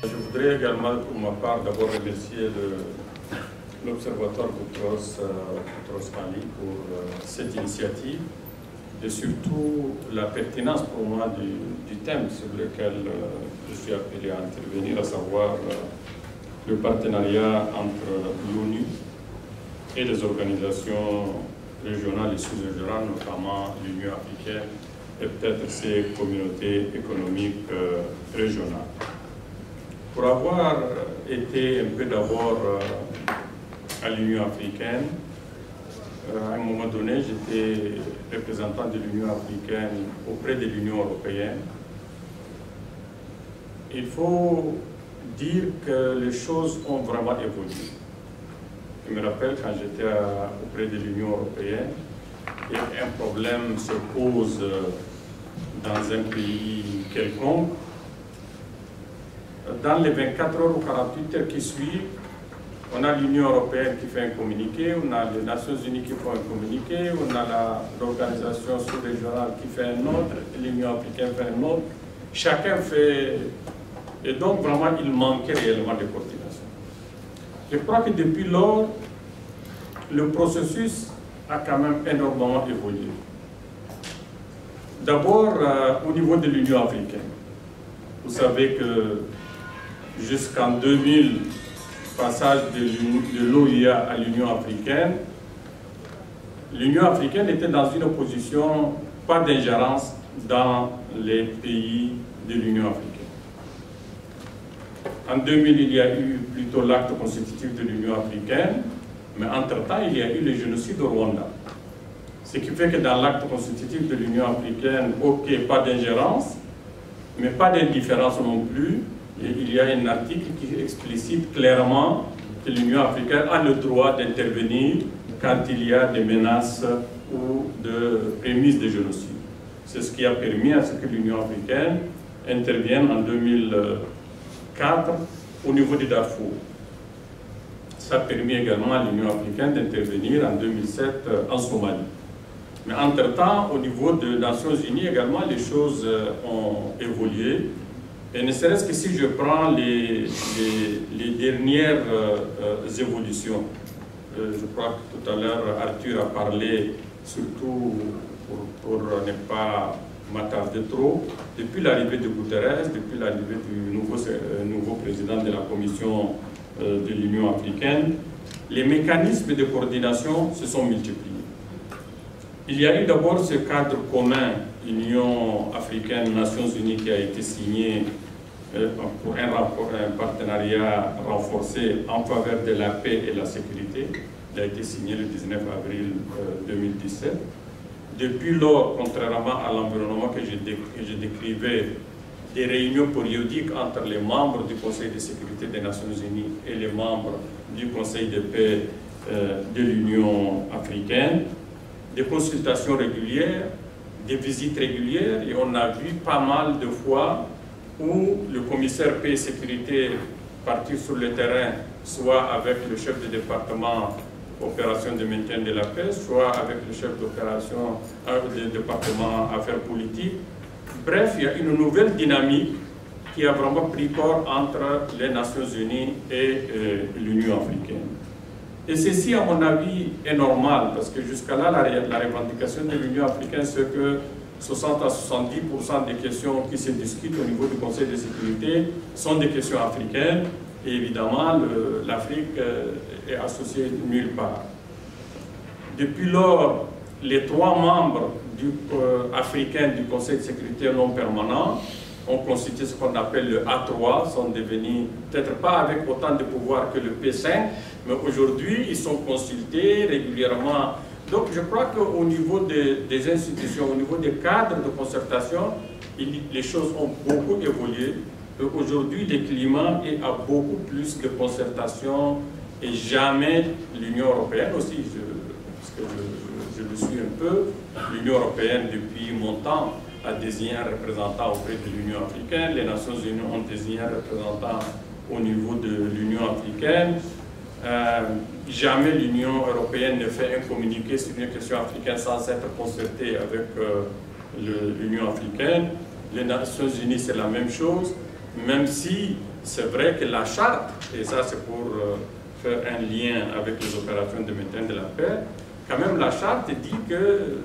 Je voudrais également, pour ma part, d'abord remercier l'Observatoire Boutros Ghali pour cette initiative et surtout la pertinence pour moi du thème sur lequel je suis appelé à intervenir, à savoir le partenariat entre l'ONU et les organisations régionales et sous-régionales, notamment l'Union africaine et peut-être ses communautés économiques régionales. Pour avoir été un peu d'abord à l'Union africaine, à un moment donné, j'étais représentant de l'Union africaine auprès de l'Union européenne. Il faut dire que les choses ont vraiment évolué. Je me rappelle quand j'étais auprès de l'Union européenne et un problème se pose dans un pays quelconque. Dans les 24 heures ou 48 heures qui suivent, on a l'Union européenne qui fait un communiqué, on a les Nations unies qui font un communiqué, on a l'organisation sous-régionale qui fait un autre, l'Union africaine fait un autre. Chacun fait... Et donc, vraiment, il manquait réellement de coordination. Je crois que depuis lors, le processus a quand même énormément évolué. D'abord, au niveau de l'Union africaine. Vous savez que jusqu'en 2000, passage de l'OIA à l'Union africaine était dans une position, pas d'ingérence dans les pays de l'Union africaine. En 2000, il y a eu plutôt l'acte constitutif de l'Union africaine, mais entre-temps, il y a eu le génocide au Rwanda. Ce qui fait que dans l'acte constitutif de l'Union africaine, ok, pas d'ingérence, mais pas d'indifférence non plus. Et il y a un article qui explicite clairement que l'Union africaine a le droit d'intervenir quand il y a des menaces ou de prémices de génocide. C'est ce qui a permis à ce que l'Union africaine intervienne en 2004 au niveau du Darfour. Ça a permis également à l'Union africaine d'intervenir en 2007 en Somalie. Mais entre-temps, au niveau des Nations unies également, les choses ont évolué. Et ne serait-ce que si je prends les dernières évolutions, je crois que tout à l'heure Arthur a parlé, surtout pour ne pas m'attarder trop, depuis l'arrivée de Guterres, depuis l'arrivée du nouveau président de la Commission de l'Union africaine, les mécanismes de coordination se sont multipliés. Il y a eu d'abord ce cadre commun Union africaine, Nations unies qui a été signé pour un partenariat renforcé en faveur de la paix et la sécurité. Il a été signé le 19 avril 2017. Depuis lors, contrairement à l'environnement que je décrivais, des réunions périodiques entre les membres du Conseil de sécurité des Nations unies et les membres du Conseil de paix de l'Union africaine, des consultations régulières, des visites régulières, et on a vu pas mal de fois où le commissaire paix et sécurité partit sur le terrain, soit avec le chef de département opération de maintien de la paix, soit avec le chef d'opération du département affaires politiques. Bref, il y a une nouvelle dynamique qui a vraiment pris corps entre les Nations unies et l'Union africaine. Et ceci, à mon avis, est normal, parce que jusqu'à là, la revendication de l'Union africaine, c'est que 60 à 70% des questions qui se discutent au niveau du Conseil de sécurité sont des questions africaines, et évidemment, l'Afrique est associée nulle part. Depuis lors, les 3 membres africains du Conseil de sécurité non permanent ont constitué ce qu'on appelle le A3, sont devenus, peut-être pas avec autant de pouvoir que le P5, mais aujourd'hui, ils sont consultés régulièrement. Donc, je crois qu'au niveau des institutions, au niveau des cadres de concertation, les choses ont beaucoup évolué. Aujourd'hui, le climat est à beaucoup plus de concertation et jamais l'Union européenne aussi, parce que je le suis un peu, l'Union européenne depuis mon temps a désigné un représentant auprès de l'Union africaine, les Nations unies ont désigné un représentant au niveau de l'Union africaine. Jamais l'Union européenne ne fait un communiqué sur une question africaine sans être concertée avec l'Union africaine. Les Nations unies, c'est la même chose. même si c'est vrai que la charte, et ça c'est pour faire un lien avec les opérations de maintien de la paix, quand même la charte dit que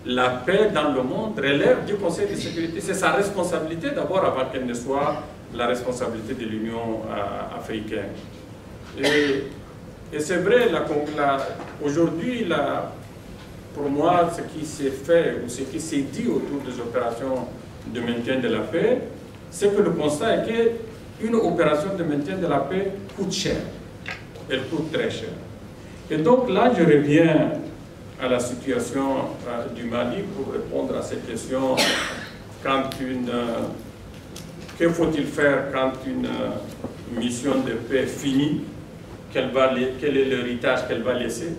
la paix dans le monde relève du Conseil de sécurité. C'est sa responsabilité d'abord avant qu'elle ne soit la responsabilité de l'Union africaine. Et c'est vrai, aujourd'hui, pour moi, ce qui s'est fait ou ce qui s'est dit autour des opérations de maintien de la paix, c'est que le constat est qu'une opération de maintien de la paix coûte cher. Elle coûte très cher. Et donc là, je reviens à la situation du Mali pour répondre à cette question. Que faut-il faire quand une mission de paix finit? Quel est l'héritage qu'elle va laisser?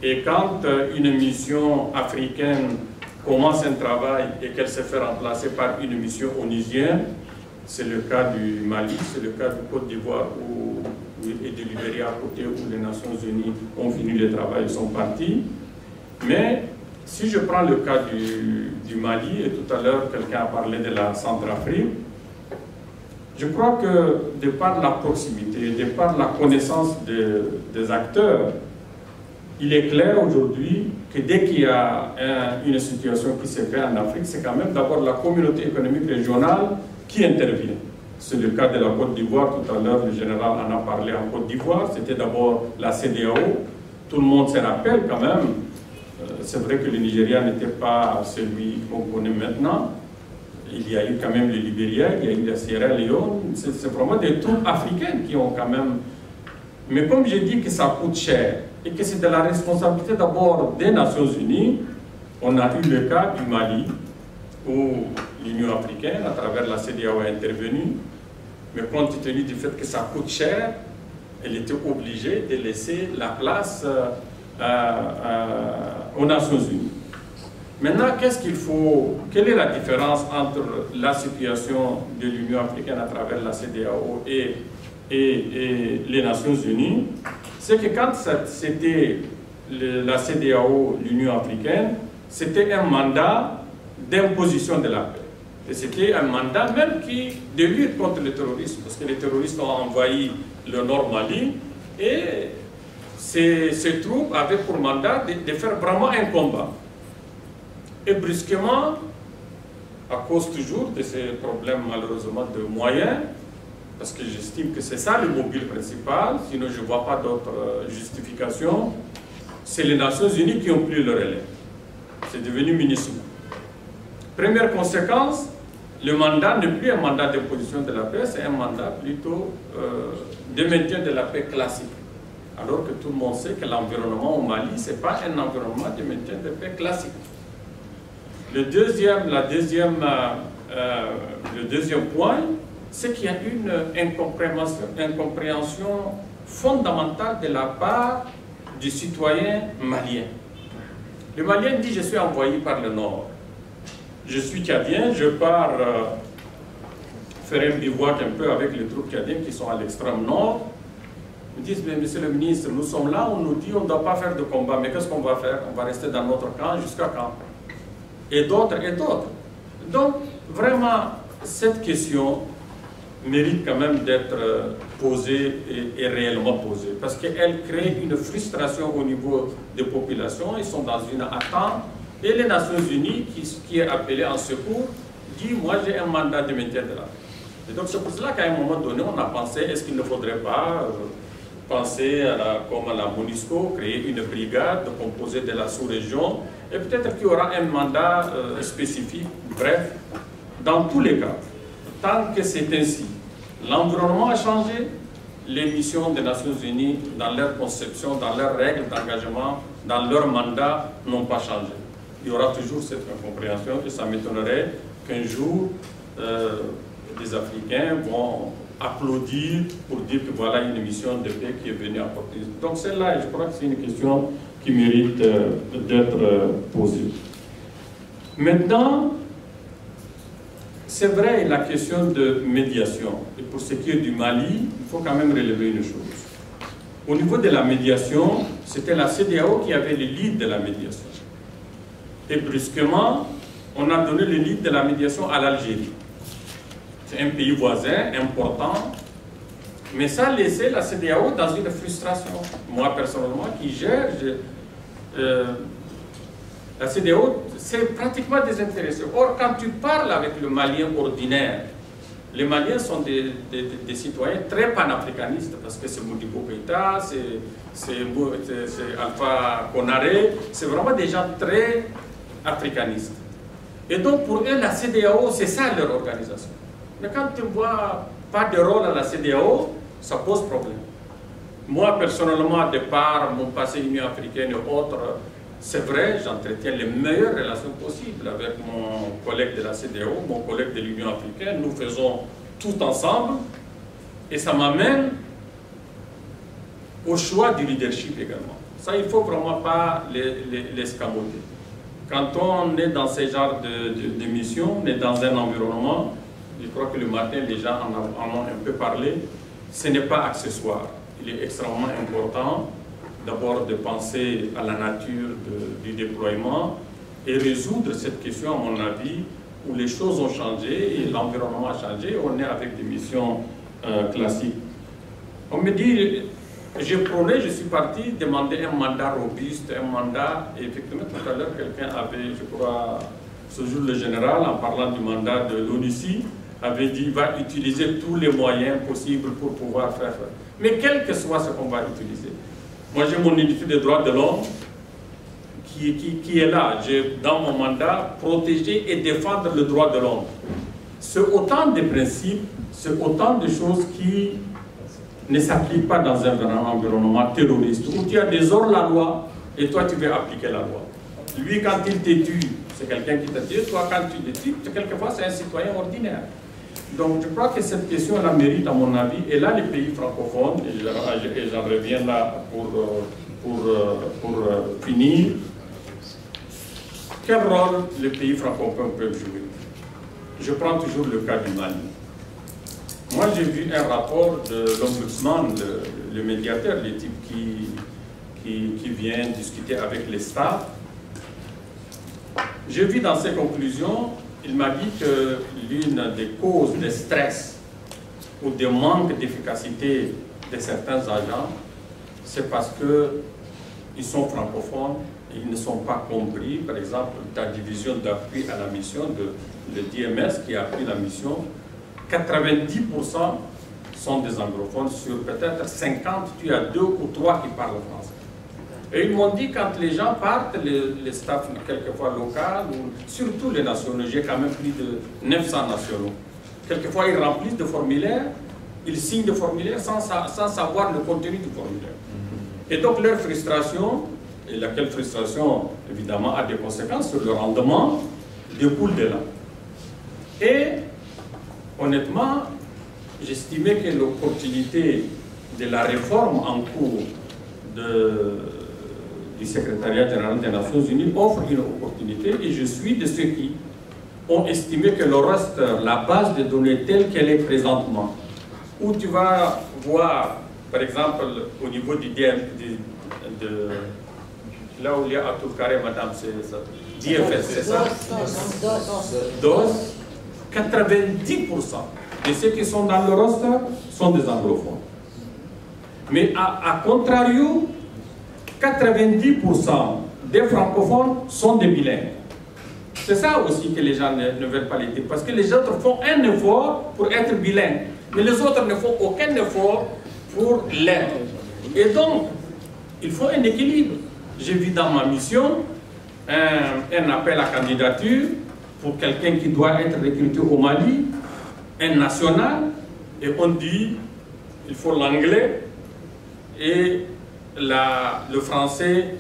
Et quand une mission africaine commence un travail et qu'elle se fait remplacer par une mission onusienne, c'est le cas du Mali, c'est le cas du Côte d'Ivoire et du Libéria à côté où les Nations Unies ont fini le travail et sont partis. Mais si je prends le cas du Mali, et tout à l'heure quelqu'un a parlé de la Centrafrique, je crois que de par la proximité, de par la connaissance des acteurs, il est clair aujourd'hui que dès qu'il y a une situation qui se fait en Afrique, c'est quand même d'abord la communauté économique régionale qui intervient. C'est le cas de la Côte d'Ivoire, tout à l'heure le général en a parlé en Côte d'Ivoire, c'était d'abord la CEDEAO, tout le monde se rappelle quand même, c'est vrai que le Nigeria n'était pas celui qu'on connaît maintenant, il y a eu quand même le Libéria, il y a eu la Sierra Leone, c'est vraiment des troupes africaines qui ont quand même... Mais comme j'ai dit que ça coûte cher, et que c'est de la responsabilité d'abord des Nations Unies, on a eu le cas du Mali, où l'Union africaine, à travers la CEDEAO, est intervenue, mais compte tenu du fait que ça coûte cher, elle était obligée de laisser la place aux Nations Unies. Maintenant, qu'est-ce qu'il faut, quelle est la différence entre la situation de l'Union africaine à travers la CEDEAO et les Nations Unies? C'est que quand c'était la CEDEAO, l'Union africaine, c'était un mandat d'imposition de la paix. Et c'était un mandat même de lutte contre le terrorisme, parce que les terroristes ont envahi le Nord Mali, et ces troupes avaient pour mandat de faire vraiment un combat. Et brusquement, à cause toujours de ces problèmes malheureusement de moyens, parce que j'estime que c'est ça le mobile principal, sinon je ne vois pas d'autre justification, c'est les Nations Unies qui ont pris le relais. C'est devenu MINUSMA. Première conséquence, le mandat n'est plus un mandat d'imposition de la paix, c'est un mandat plutôt de maintien de la paix classique. Alors que tout le monde sait que l'environnement au Mali, ce n'est pas un environnement de maintien de paix classique. Le deuxième point, c'est qu'il y a une incompréhension fondamentale de la part du citoyen malien. Le Malien dit: je suis envoyé par le Nord. Je suis tchadien, je pars faire un bivouac un peu avec les troupes tchadiennes qui sont à l'extrême nord. Ils me disent: mais monsieur le ministre, nous sommes là, on nous dit on ne doit pas faire de combat, mais qu'est-ce qu'on va faire? On va rester dans notre camp jusqu'à quand? Et d'autres, et d'autres. Donc, vraiment, cette question mérite quand même d'être posée et réellement posée, parce qu'elle crée une frustration au niveau des populations. Ils sont dans une attente, et les Nations Unies, qui est appelée en secours, dit: moi j'ai un mandat de maintien de la paix. Et donc c'est pour cela qu'à un moment donné, on a pensé: est-ce qu'il ne faudrait pas penser comme à la MONUSCO, créer une brigade composée de la sous-région, et peut-être qu'il y aura un mandat spécifique. Bref, dans tous les cas, tant que c'est ainsi, l'environnement a changé, les missions des Nations Unies, dans leur conception, dans leurs règles d'engagement, dans leur mandat, n'ont pas changé. Il y aura toujours cette incompréhension, et ça m'étonnerait qu'un jour, les Africains vont applaudir pour dire que voilà une mission de paix qui est venue apporter. Donc celle-là, je crois que c'est une question qui mérite d'être posée. Maintenant, c'est vrai, la question de médiation. Et pour ce qui est du Mali, il faut quand même relever une chose. Au niveau de la médiation, c'était la CEDEAO qui avait le lead de la médiation. Et brusquement, on a donné le lead de la médiation à l'Algérie. C'est un pays voisin, important. Mais ça a laissé la CEDEAO dans une frustration. Moi, personnellement, qui gère, la CEDEAO, c'est pratiquement désintéressé. Or, quand tu parles avec le Malien ordinaire, les Maliens sont des citoyens très panafricanistes, parce que c'est Modibo Keïta, c'est Alpha Konaré, c'est vraiment des gens très africanistes. Et donc, pour eux, la CEDEAO, c'est ça leur organisation. Mais quand tu ne vois pas de rôle à la CEDEAO, ça pose problème. Moi, personnellement, de par mon passé Union africaine et autres, c'est vrai, j'entretiens les meilleures relations possibles avec mon collègue de la CEDEAO, mon collègue de l'Union africaine. Nous faisons tout ensemble et ça m'amène au choix du leadership également. Ça, il ne faut vraiment pas l'escamoter. Quand on est dans ce genre de mission, on est dans un environnement, je crois que le matin, les gens en ont un peu parlé, ce n'est pas accessoire. Il est extrêmement important d'abord de penser à la nature du déploiement et résoudre cette question, à mon avis, où les choses ont changé et l'environnement a changé. On est avec des missions classiques. On me dit, j'ai prôné, je suis parti demander un mandat robuste, un mandat, et effectivement tout à l'heure quelqu'un avait, je crois, ce jour le général, en parlant du mandat de l'ONUCI, avait dit, va utiliser tous les moyens possibles pour pouvoir faire. Mais quel que soit ce qu'on va utiliser. Moi, j'ai mon unité des droits de l'homme qui est là. J'ai, dans mon mandat, protéger et défendre le droit de l'homme. C'est autant de principes, c'est autant de choses qui ne s'appliquent pas dans un environnement terroriste, où tu as des hors-la-loi et toi, tu veux appliquer la loi. Lui, quand il te tue, c'est quelqu'un qui t'a tué. Toi, quand tu le tues, quelquefois, c'est un citoyen ordinaire. Donc, je crois que cette question-là mérite, à mon avis, et là, les pays francophones, et j'en reviens là pour finir, quel rôle les pays francophones peuvent jouer? Je prends toujours le cas du Mali. Moi, j'ai vu un rapport de l'Ombudsman, le médiateur, les types qui vient discuter avec les États. J'ai vu dans ses conclusions, il m'a dit que l'une des causes de stress ou de manque d'efficacité de certains agents, c'est parce qu'ils sont francophones et ils ne sont pas compris. Par exemple, ta division d'appui à la mission, le DMS qui a pris la mission, 90% sont des anglophones, sur peut-être 50, tu as 2 ou 3 qui parlent français. Et ils m'ont dit, quand les gens partent, les staffs quelquefois locaux, ou surtout les nationaux, j'ai quand même plus de 900 nationaux. Quelquefois, ils remplissent des formulaires, ils signent des formulaires sans savoir le contenu du formulaire. Et donc, leur frustration, et laquelle frustration, évidemment, a des conséquences sur le rendement, découle de là. Et, honnêtement, j'estimais que l'opportunité de la réforme en cours du secrétariat général des Nations Unies offre une opportunité, et je suis de ceux qui ont estimé que le roster, la base de données telle qu'elle est présentement, où tu vas voir, par exemple, au niveau du là où il y a à tout carré, madame, c'est ça, DFS, c'est ça? DOS, 90% de ceux qui sont dans le roster sont des anglophones. Mais à contrario, 90% des francophones sont des bilingues. C'est ça aussi que les gens ne veulent pas l'être, parce que les autres font un effort pour être bilingues, mais les autres ne font aucun effort pour l'être. Et donc, il faut un équilibre. J'ai vu dans ma mission un appel à candidature pour quelqu'un qui doit être recruté au Mali, un national, et on dit il faut l'anglais et le français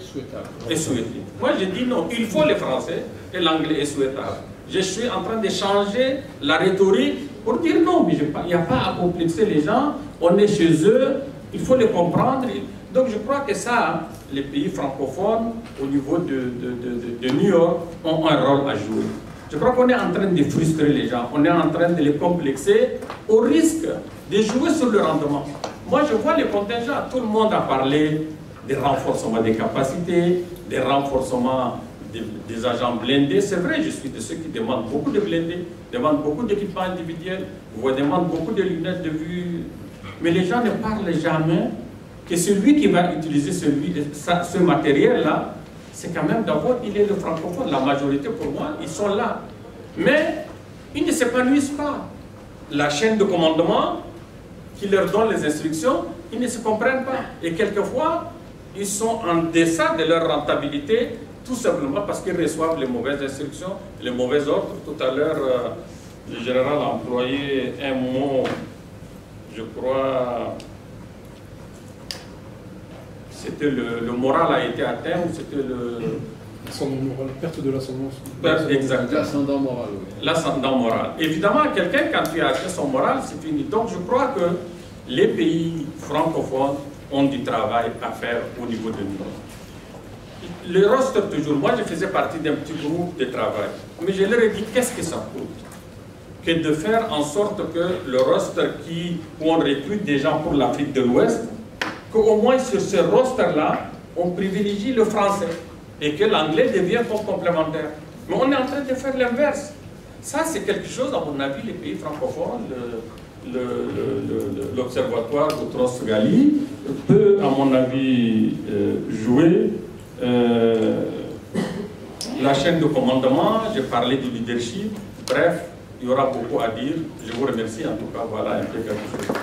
est souhaité. Moi, j'ai dit non, il faut le français et l'anglais est souhaitable. Je suis en train de changer la rhétorique pour dire non, mais il n'y a pas à complexer les gens, on est chez eux, il faut les comprendre. Donc, je crois que ça, les pays francophones, au niveau de New York, ont un rôle à jouer. Je crois qu'on est en train de frustrer les gens, on est en train de les complexer au risque de jouer sur le rendement. Moi, je vois les contingents, tout le monde a parlé des renforcements des capacités, des renforcements des agents blindés. C'est vrai, je suis de ceux qui demandent beaucoup de blindés, demandent beaucoup d'équipements individuels, demandent beaucoup de lunettes de vue. Mais les gens ne parlent jamais que celui qui va utiliser ce matériel-là, c'est quand même d'abord, il est le francophone. La majorité, pour moi, ils sont là. Mais ils ne s'épanouissent pas. La chaîne de commandement qui leur donne les instructions, ils ne se comprennent pas. Et quelquefois, ils sont en deçà de leur rentabilité, tout simplement parce qu'ils reçoivent les mauvaises instructions, les mauvais ordres. Tout à l'heure, le général a employé un mot, je crois, c'était le moral a été atteint, ou c'était le... L'ascendant moral, perte de l'ascendance. Exactement. L'ascendant moral, oui. L'ascendant moral. Évidemment, quelqu'un, quand il a atteint son moral, c'est fini. Donc, je crois que les pays francophones ont du travail à faire au niveau de nous. Le roster, toujours, moi, je faisais partie d'un petit groupe de travail. Mais je leur ai dit, qu'est-ce que ça coûte? Que de faire en sorte que le roster où on recrute des gens pour l'Afrique de l'Ouest, qu'au moins sur ce roster-là, on privilégie le français et que l'anglais devient comme complémentaire. Mais on est en train de faire l'inverse. Ça, c'est quelque chose, à mon avis, les pays francophones, l'Observatoire Boutros-Ghali peut, à mon avis, jouer. La chaîne de commandement, j'ai parlé du leadership. Bref, il y aura beaucoup à dire. Je vous remercie en tout cas. Voilà un peu quelque chose.